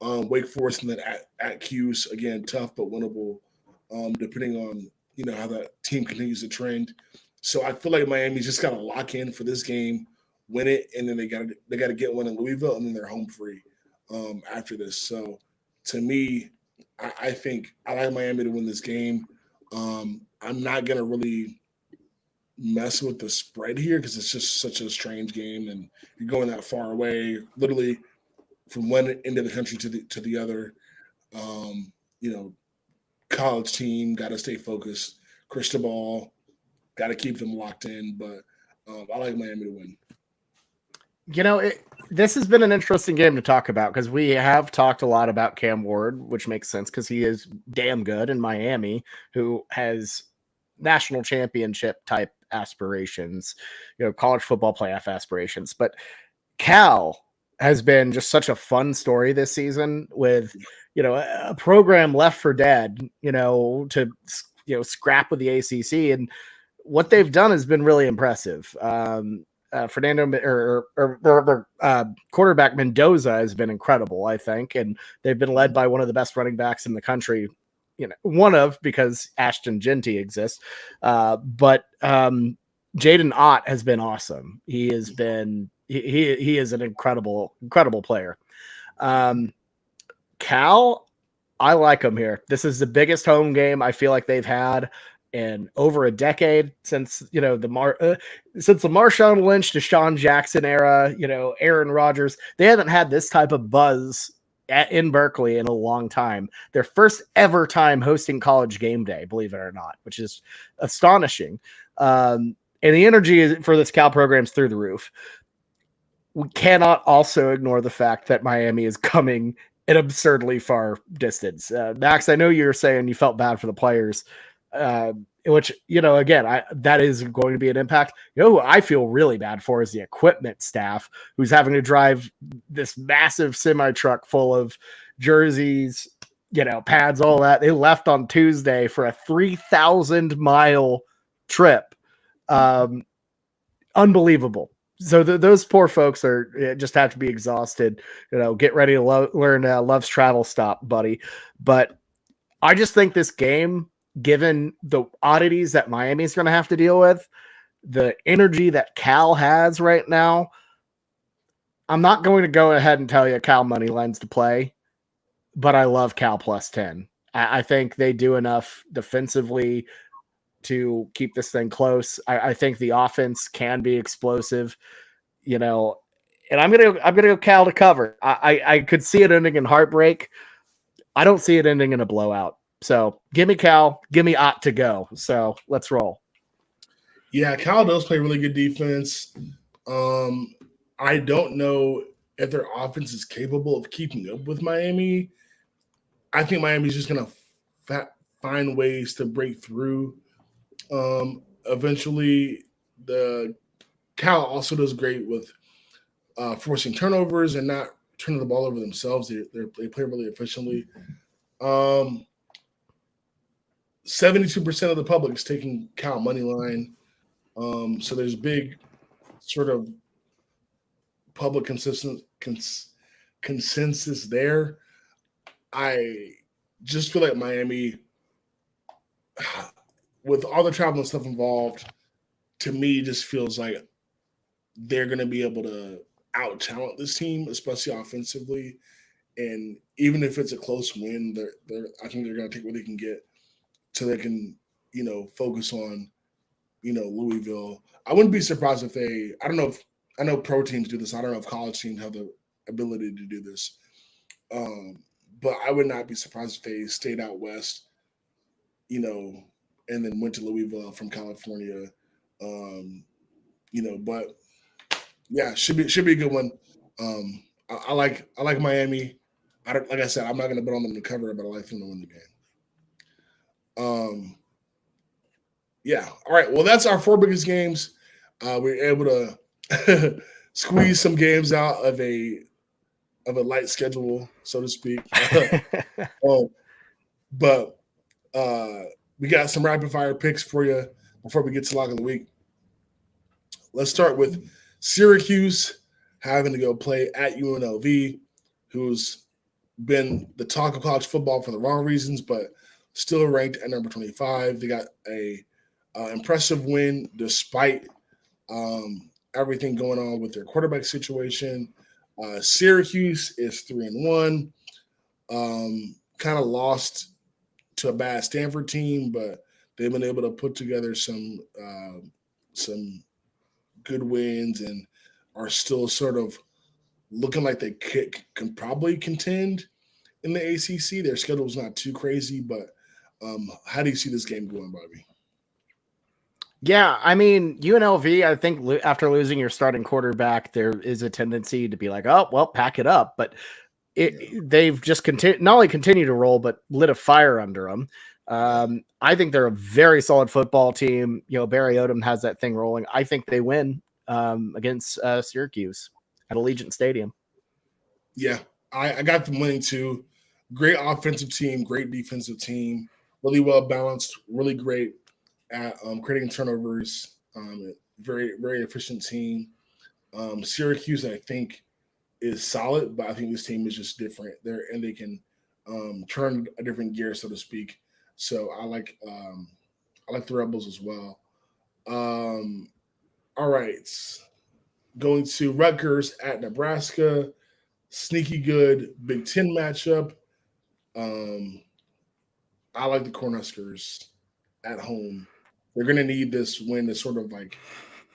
Wake Forest and then at Cuse, again, tough but winnable, depending on how that team continues to trend. So I feel like Miami's just got to lock in for this game, win it, and then they got to get one in Louisville, and then they're home free after this. So to me, I think I like Miami to win this game. I'm not gonna really mess with the spread here because it's just such a strange game, and you're going that far away, literally from one end of the country to the other. College team got to stay focused. Cristobal got to keep them locked in, but I like Miami to win. This has been an interesting game to talk about because we have talked a lot about Cam Ward, which makes sense because he is damn good in Miami, who has national championship type aspirations, college football playoff aspirations. But Cal has been just such a fun story this season with, a program left for dead, to, scrap with the ACC. And what they've done has been really impressive. Fernando or quarterback Mendoza has been incredible, I think, and they've been led by one of the best running backs in the country. Because Ashton Genty exists, but Jaden Ott has been awesome. He has been he is an incredible player. Cal, I like him here. This is the biggest home game I feel like they've had in over a decade since the Marshawn Lynch to Deshaun Jackson era. Aaron Rodgers. They haven't had this type of buzz in Berkeley in a long time. Their first ever time hosting College Game Day, believe it or not, which is astonishing. And the energy for this Cal program is through the roof. We cannot also ignore the fact that Miami is coming an absurdly far distance. Max, I know you were saying you felt bad for the players, which, again, that is going to be an impact. Who I feel really bad for is the equipment staff, who's having to drive this massive semi truck full of jerseys, pads, all that. They left on Tuesday for a 3,000-mile trip. Unbelievable. So those poor folks just have to be exhausted. Get ready to learn Love's Travel Stop, buddy. But I just think this game, given the oddities that Miami's going to have to deal with, the energy that Cal has right now, I'm not going to go ahead and tell you Cal money lines to play, but I love Cal plus 10. I think they do enough defensively to keep this thing close. I think the offense can be explosive, and I'm gonna go Cal to cover. I could see it ending in heartbreak. I don't see it ending in a blowout. So give me Cal, give me Ott to go. So let's roll. Yeah, Cal does play really good defense. I don't know if their offense is capable of keeping up with Miami. I think Miami's just gonna find ways to break through. Eventually, the Cal also does great with forcing turnovers and not turning the ball over themselves. They play really efficiently. 72% of the public is taking Cal money line. So there's big sort of public consensus there. I just feel like Miami, with all the travel and stuff involved, to me just feels like they're going to be able to out-talent this team, especially offensively. And even if it's a close win, I think they're going to take what they can get so they can, focus on, Louisville. I wouldn't be surprised if I know pro teams do this. I don't know if college teams have the ability to do this. But I would not be surprised if they stayed out west, and then went to Louisville from California. But yeah, should be a good one. I like Miami. Like I said, I'm not going to bet on them to cover it, but I like them to win the game. Yeah. All right. Well, that's our 4 biggest games. We were able to squeeze some games out of a light schedule, so to speak. But we got some rapid fire picks for you before we get to lock of the week. Let's start with Syracuse having to go play at UNLV, who's been the talk of college football for the wrong reasons, but still ranked at number 25. They got a impressive win despite everything going on with their quarterback situation. Syracuse is 3-1. Kind of lost to a bad Stanford team, but they've been able to put together some good wins and are still sort of looking like they can probably contend in the ACC. Their schedule's not too crazy, but how do you see this game going, Bobby? Yeah, I mean, UNLV, I think after losing your starting quarterback, there is a tendency to be like, oh, well, pack it up. But they've just not only continued to roll, but lit a fire under them. I think they're a very solid football team. Barry Odom has that thing rolling. I think they win against Syracuse at Allegiant Stadium. Yeah, I got them winning too. Great offensive team, great defensive team, really well balanced, really great at creating turnovers. Very, very efficient team. Syracuse, I think, is solid, but I think this team is just different. They can turn a different gear, so to speak. So I like the Rebels as well. All right, going to Rutgers at Nebraska. Sneaky good Big Ten matchup. I like the Cornhuskers at home. They're going to need this win to sort of like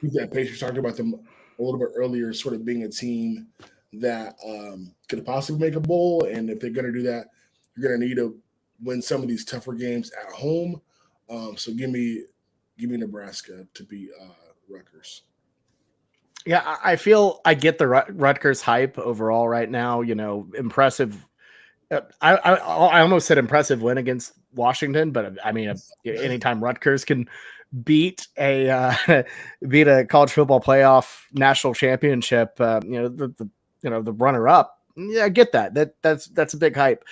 keep that pace. We talked about them a little bit earlier, sort of being a team that could possibly make a bowl. And if they're going to do that, you're going to need to win some of these tougher games at home. So give me Nebraska to beat Rutgers. Yeah, I feel I get the Rutgers hype overall right now. Impressive I almost said impressive win against Washington, but I mean, anytime Rutgers can beat a beat a college football playoff national championship, the runner up, yeah, I get that. That's a big hype.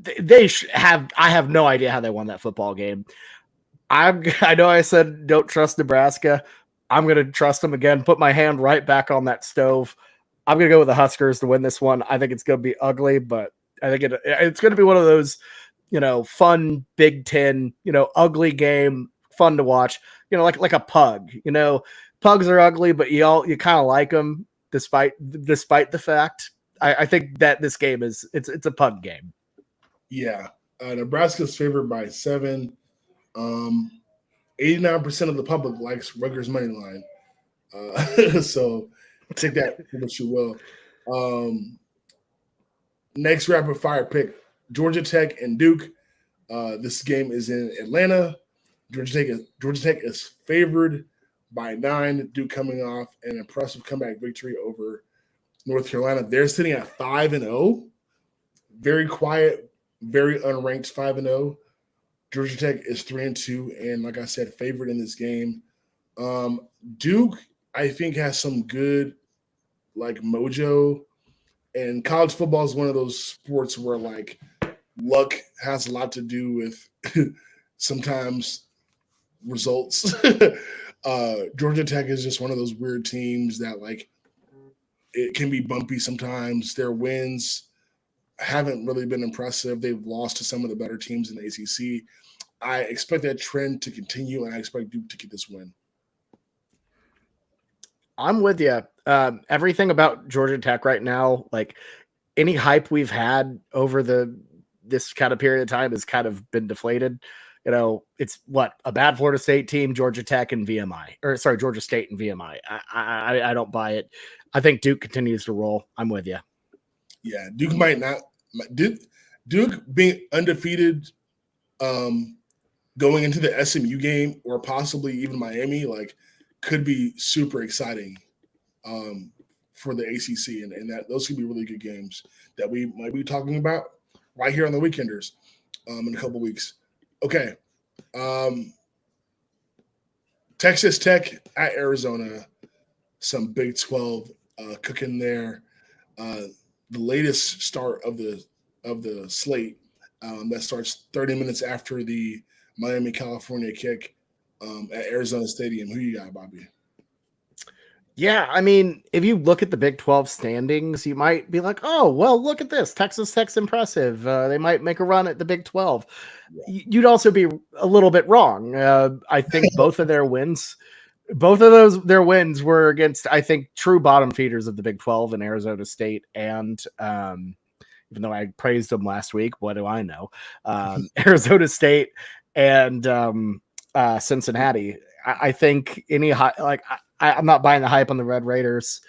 I have no idea how they won that football game. I know I said don't trust Nebraska. I'm going to trust them again. Put my hand right back on that stove. I'm going to go with the Huskers to win this one. I think it's going to be ugly, but I think it's going to be one of those, fun Big Ten, ugly game, fun to watch. Like a pug. Pugs are ugly, but you kind of like them despite the fact. I think that this game it's a pug game. Yeah, Nebraska's favored by 7. 89% of the public likes Rutgers money line. So take that for what you will. Next rapid fire pick, Georgia Tech and Duke. This game is in Atlanta. Georgia Tech is favored by 9. Duke coming off an impressive comeback victory over North Carolina. They're sitting at 5-0. Very quiet, very unranked 5-0. Georgia Tech is 3-2, and like I said, favored in this game. Duke, I think, has some good mojo, and college football is one of those sports where luck has a lot to do with sometimes results. Georgia Tech is just one of those weird teams that it can be bumpy sometimes. Their wins haven't really been impressive. They've lost to some of the better teams in the ACC. I expect that trend to continue, and I expect Duke to get this win. I'm with you. Everything about Georgia Tech right now, any hype we've had over this kind of period of time has kind of been deflated. It's a bad Florida State team, Georgia Tech and Georgia State and VMI. I don't buy it. I think Duke continues to roll. I'm with you. Yeah, Duke might not. Duke being undefeated, going into the SMU game or possibly even Miami, could be super exciting for the ACC, and that those could be really good games that we might be talking about right here on the Weekenders in a couple weeks. Okay, Texas Tech at Arizona, some Big 12 cooking there. The latest start of the slate that starts 30 minutes after the Miami, California kick at Arizona Stadium. Who you got, Bobby? Yeah, I mean, if you look at the Big 12 standings, you might be like, oh, well, look at this. Texas Tech's impressive. They might make a run at the Big 12. Yeah. You'd also be a little bit wrong. I think both of their wins were against, I think, true bottom feeders of the Big 12 in Arizona State. And even though I praised them last week, what do I know? Arizona State and Cincinnati. I think I'm not buying the hype on the Red Raiders.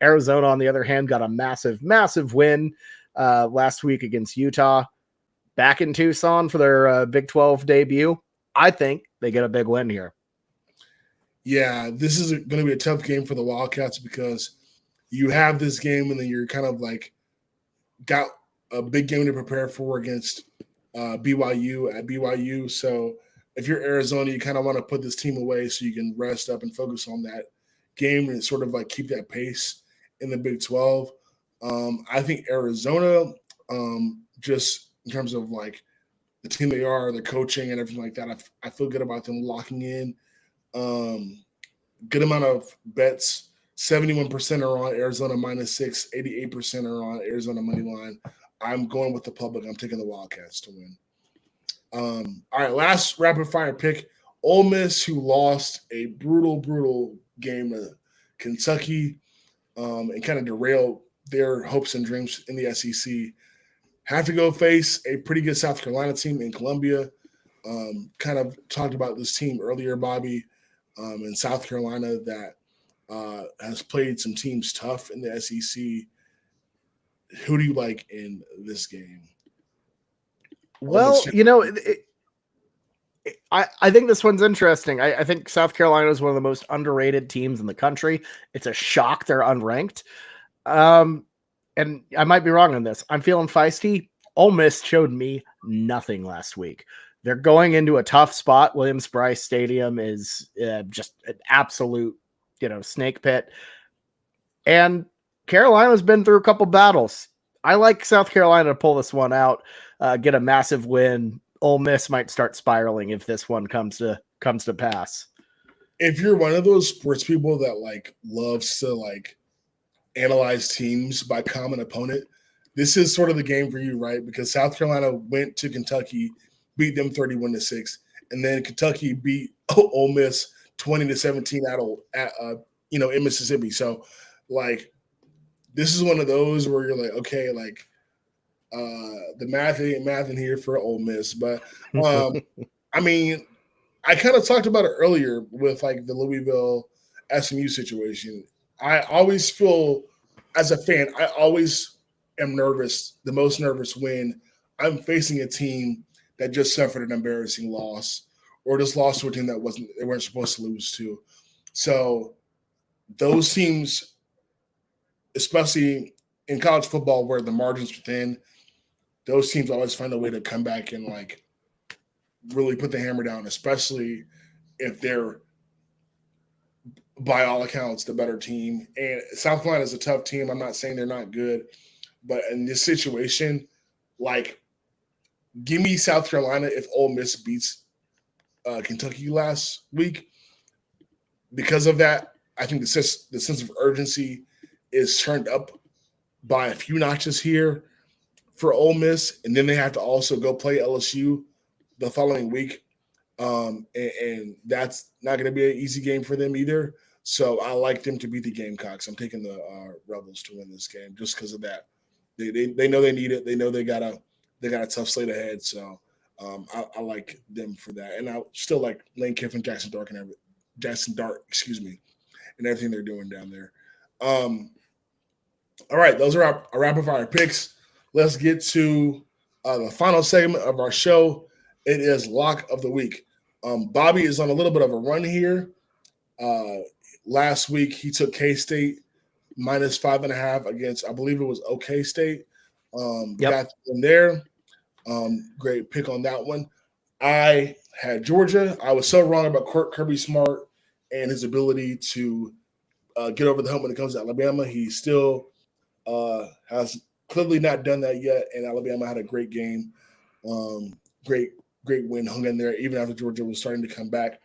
Arizona, on the other hand, got a massive, massive win last week against Utah. Back in Tucson for their Big 12 debut. I think they get a big win here. Yeah, this is going to be a tough game for the Wildcats because you have this game and then you're kind of got a big game to prepare for against BYU at BYU. So if you're Arizona, you kind of want to put this team away so you can rest up and focus on that game and sort of keep that pace in the Big 12. I think Arizona, just in terms of the team they are, the coaching and everything like that, I feel good about them locking in. Good amount of bets. 71% are on Arizona -6, 88% are on Arizona money line. I'm going with the public. I'm taking the Wildcats to win. All right, last rapid fire pick. Ole Miss, who lost a brutal game to Kentucky and kind of derailed their hopes and dreams in the SEC, have to go face a pretty good South Carolina team in Columbia. Kind of talked about this team earlier, Bobby, in South Carolina that has played some teams tough in the SEC. Who do you like in this game? Well, I think this one's interesting. I think South Carolina is one of the most underrated teams in the country. It's a shock they're unranked. And I might be wrong on this. I'm feeling feisty. Ole Miss showed me nothing last week. They're going into a tough spot. Williams-Brice Stadium is just an absolute, snake pit. And Carolina's been through a couple battles. I like South Carolina to pull this one out, get a massive win. Ole Miss might start spiraling if this one comes to pass. If you're one of those sports people that like loves to like analyze teams by common opponent, this is sort of the game for you, right? Because South Carolina went to Kentucky, beat them 31-6, and then Kentucky beat Ole Miss 20-17 in Mississippi. So, like, this is one of those where you're like, okay, like, the math ain't math in here for Ole Miss, but I mean, I kind of talked about it earlier with like the Louisville SMU situation. I always feel, as a fan, I always am nervous, the most nervous when I'm facing a team that just suffered an embarrassing loss or just lost to a team that they weren't supposed to lose to. So those teams, especially in college football where the margins are thin, those teams always find a way to come back and like really put the hammer down, especially if they're, by all accounts, the better team. And South Carolina is a tough team. I'm not saying they're not good, but in this situation, like, give me South Carolina if Ole Miss beats Kentucky last week. Because of that, I think the sense of urgency is turned up by a few notches here for Ole Miss, and then they have to also go play LSU the following week, and that's not going to be an easy game for them either. So I like them to beat the Gamecocks. I'm taking the Rebels to win this game just because of that. They know they need it. They know they got a tough slate ahead. So I like them for that, and I still like Lane Kiffin, Jackson Dart, and everything they're doing down there. All right, those are our rapid fire picks. Let's get to the final segment of our show. It is Lock of the Week. Bobby is on a little bit of a run here. Last week, he took K-State -5.5 against, I believe it was OK State. Got them there. Great pick on that one. I had Georgia. I was so wrong about Kirby Smart and his ability to get over the hump when it comes to Alabama. He still has clearly not done that yet, and Alabama had a great game. Great win, hung in there even after Georgia was starting to come back.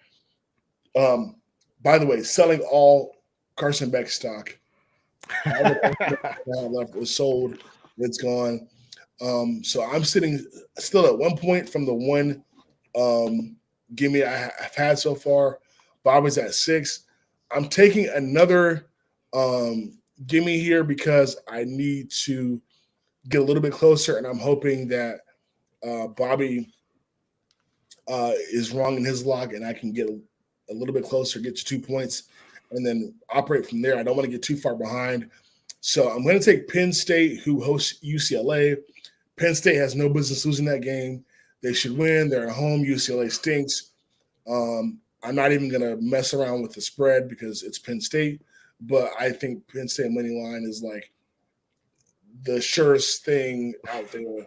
By the way, selling all Carson Beck stock. Left was sold. It's gone. So I'm sitting still at 1 point from the one gimme I've had so far. Bobby's at 6. I'm taking another gimme here because I need to get a little bit closer, and I'm hoping that Bobby is wrong in his lock, and I can get a little bit closer, get to 2 points, and then operate from there. I don't want to get too far behind. So I'm going to take Penn State, who hosts UCLA. Penn State has no business losing that game. They should win. They're at home. UCLA stinks. I'm not even going to mess around with the spread because it's Penn State, but I think Penn State money line is like the surest thing out there.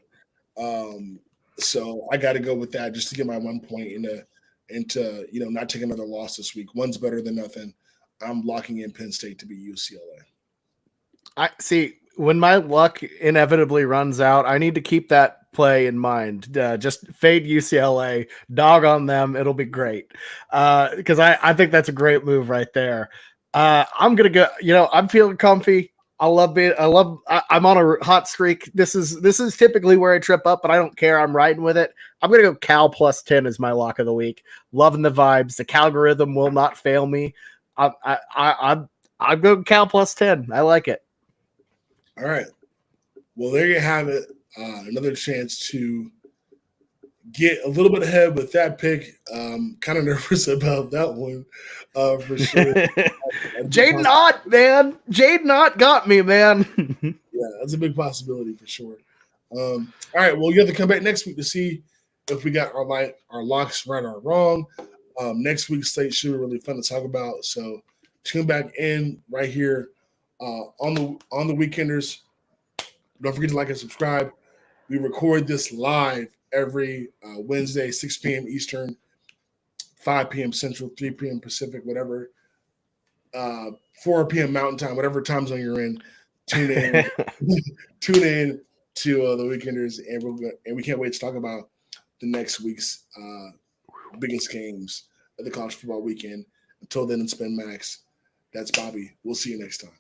So I got to go with that just to get my 1 point into not take another loss this week. One's better than nothing. I'm locking in Penn State to beat UCLA. I see. When my luck inevitably runs out, I need to keep that play in mind. Just fade UCLA, dog on them. It'll be great. Because I think that's a great move right there. I'm going to go, I'm feeling comfy. I'm on a hot streak. This is typically where I trip up, but I don't care. I'm riding with it. I'm going to go Cal +10 as my lock of the week. Loving the vibes. The Calgorithm will not fail me. I'll go Cal +10. I like it. All right. Well, there you have it. Another chance to get a little bit ahead with that pick. Kind of nervous about that one for sure. Jaden Ott, man. Jaden Ott got me, man. Yeah, that's a big possibility for sure. All right. Well, you have to come back next week to see if we got our locks right or wrong. Next week's slate should be really fun to talk about. So tune back in right here on the Weekenders. Don't forget to like and subscribe. We record this live every Wednesday, 6 p.m. Eastern, 5 p.m. Central, 3 p.m. Pacific, whatever, 4 p.m. Mountain Time, whatever time zone you're in. Tune in, tune in to the Weekenders, and we can't wait to talk about the next week's biggest games of the college football weekend. Until then, it's been Max. That's Bobby. We'll see you next time.